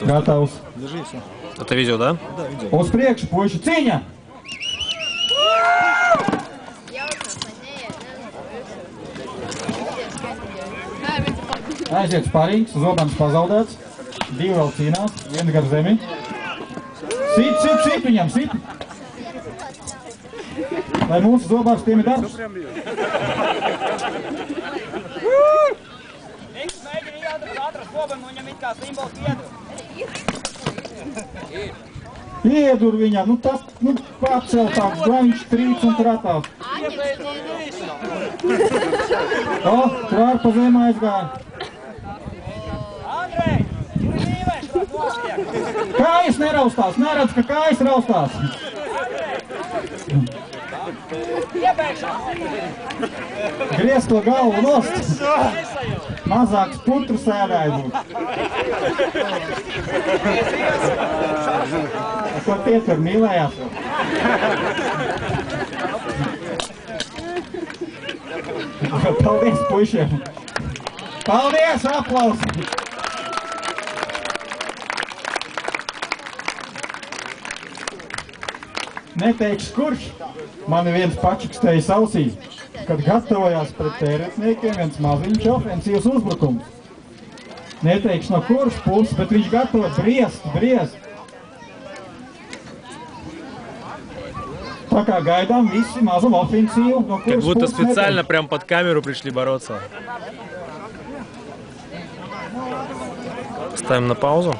Gatavs. Это видео, да? Да, видео. Uz priekšu, puiši, cīņa! Aiziet sparings, Zobens pazaudēts. Divi vēl cīnās, viens gar zemi. Sit viņam, sit! Lai mūsu Zobens tiem ir darbs. Viņš mēģina atrast Zobenu, viņam it kā simbols iedur. Iedur viņam, nu tas, nu paceltāks, lai viņš trīc un tratās. O, trāk pa zem aizgāja. Andrej, tur ir mīvēši, kas notiek. Kājas neraustās, neredz, ka kājas raustās. Griezto galvu nost. Mazāks putru sēdāja būt. Ko tie tur mīlējās? Paldies puišiem! Paldies, aplausi! Neteikšu, kurš. Mani viens pačukstējis ausīs, kad gatavojās pret tēretniekiem viens maziņš ofensīvs uzbrukums. Neteikšu no kurš puses, bet viņš gatavo briest. Tā kā gaidām visi mazam ofensīvu, no kuras Как будто puses специально neteikšu. прям под камеру пришли бороться. Ставим на паузу.